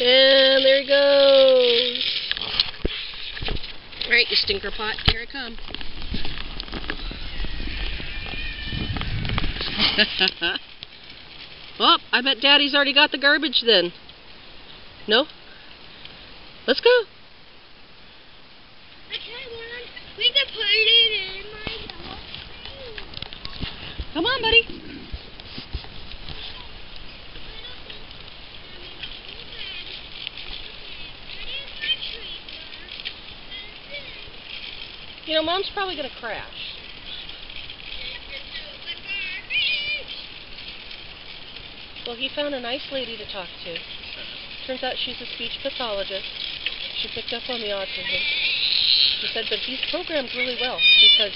And there he goes. Alright, you stinker pot, here I come. Well, I bet Daddy's already got the garbage then. No? Let's go. We can put it in my house. Come on, buddy. You know, Mom's probably going to crash. Well, he found a nice lady to talk to. Turns out she's a speech pathologist. She picked up on the autism. She said, but he's programmed really well because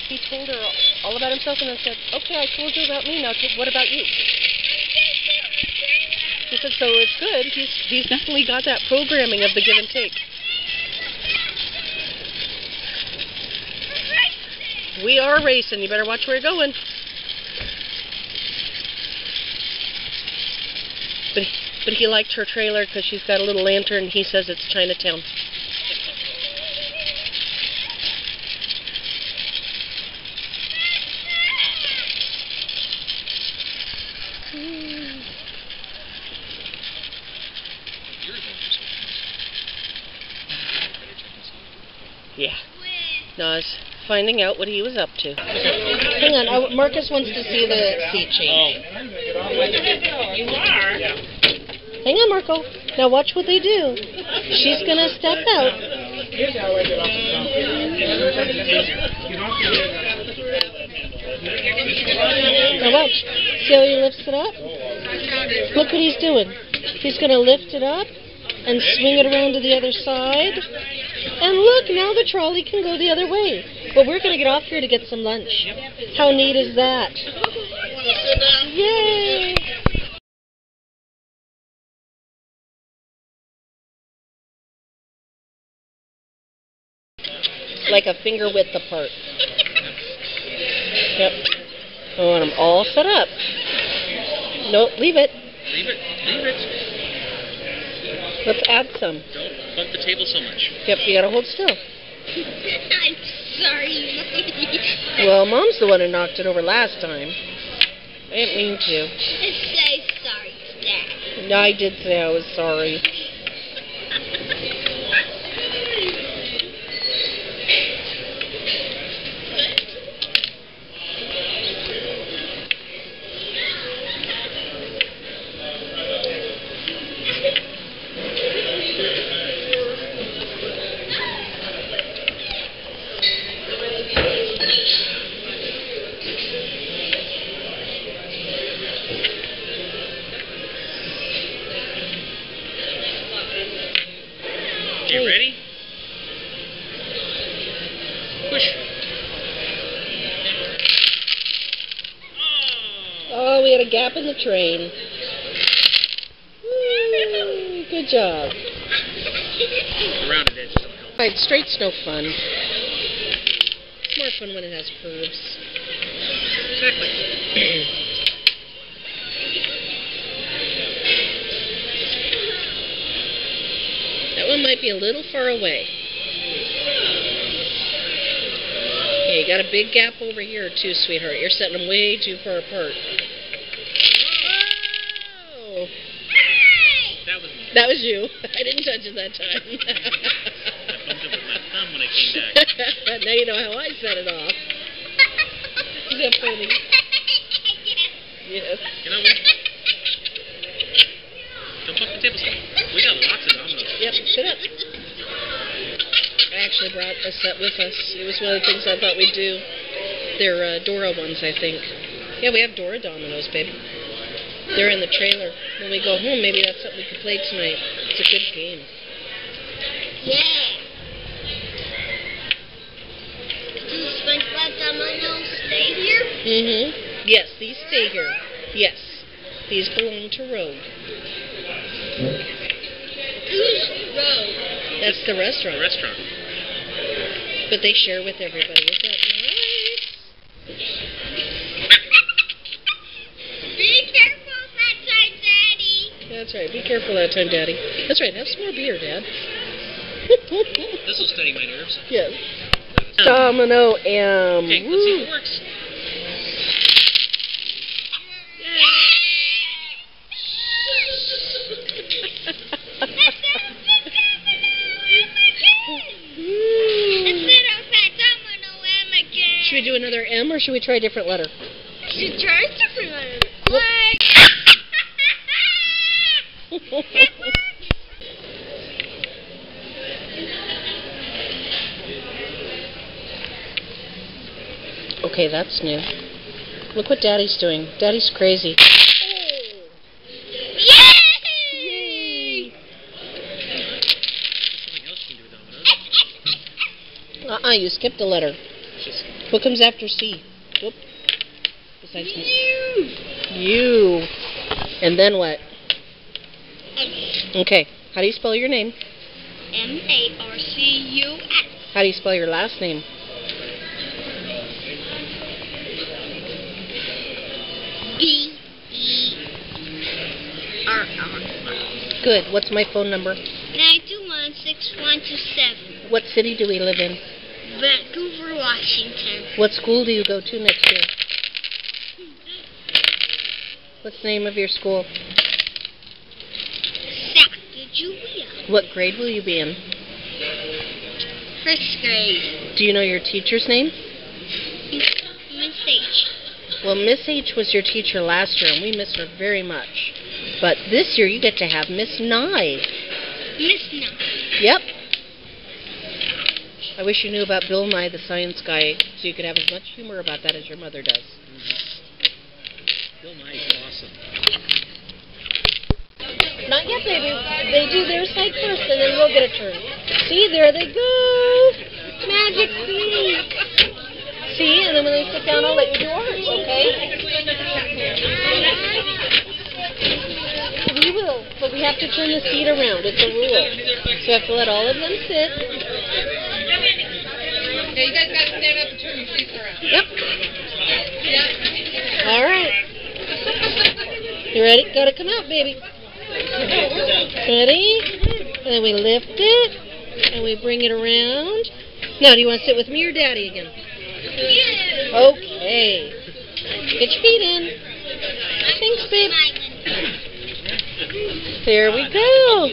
he told her all about himself and then said, okay, I told you about me, now what about you? She said, so it's good. He's definitely got that programming of the give and take. We are racing. You better watch where you're going. But he liked her trailer because she's got a little lantern. He says it's Chinatown. Yeah. No, I was finding out what he was up to. Hang on, Marcus wants to see the seat change. You are? Yeah. Hang on, Marco. Now watch what they do. She's gonna step out. Now watch. See how he lifts it up? Look what he's doing. He's gonna lift it up and swing it around to the other side. And look, now the trolley can go the other way. But we're gonna get off here to get some lunch. How neat is that? Yay! Like a finger width apart. Yep. I want them all set up. Nope, leave it. Leave it. Leave it. Let's add some. Don't bump the table so much. Yep, you gotta hold still. I'm sorry. Well, Mom's the one who knocked it over last time. I didn't mean to. Say sorry to Dad. I did say I was sorry. You ready? Push. Oh, we had a gap in the train. Woo, good job. The rounded edges don't help. Right, straight's no fun. It's more fun when it has curves. Exactly. That one might be a little far away. Yeah, you got a big gap over here too, sweetheart. You're setting them way too far apart. Oh! That was me. That was you. I didn't touch it that time. I bumped it with my thumb when I came back. Now you know how I set it off. Is that funny? Yes. You know, don't bump the table so much. We got lots of dominoes. Yep, sit up. I actually brought a set with us. It was one of the things I thought we'd do. They're Dora ones, I think. Yeah, we have Dora dominoes, babe. They're in the trailer. When we go home, maybe that's something we could play tonight. It's a good game. Yeah. Do SpongeBob dominoes stay here? Mm-hmm. Yes, these stay here. Yes. These belong to Rogue. Who's Rogue? That's the restaurant. The restaurant. But they share with everybody. Is that nice? Be careful that time, Daddy. That's right. Be careful that time, Daddy. That's right. Have some more beer, Dad. This will steady my nerves. Yes. Domino M. Okay, let's see if it works. Should we do another M or should we try a different letter? Should try a different letter. Okay, that's new. Look what Daddy's doing. Daddy's crazy. Yay! There's something else you can do with dominoes. You skipped a letter. Just What comes after C? Whoop. Besides me. U. And then what? Okay. How do you spell your name? M-A-R-C-U-S. How do you spell your last name? B-E-R-R. Good. What's my phone number? 921-6127. What city do we live in? Vancouver, Washington. What school do you go to next year? What's the name of your school? Sacagawea. What grade will you be in? First grade. Do you know your teacher's name? Miss H. Well, Miss H was your teacher last year, and we miss her very much. But this year, you get to have Miss Nye. Miss Nye. Yep. I wish you knew about Bill Nye, the science guy, so you could have as much humor about that as your mother does. Bill Nye is awesome. Not yet, baby. They do their side first, and then we'll get a turn. See, there they go. Magic feet. See, and then when they sit down, I'll let you do ours, okay? We will, but we have to turn the seat around. It's a rule. So we have to let all of them sit. Yeah, you guys got to stand up and turn your seats around. Yep. Yeah. All right. You ready? Gotta come out, baby. Ready? And then we lift it, and we bring it around. Now, do you want to sit with me or Daddy again? Yeah. Okay. Get your feet in. Thanks, babe. There we go.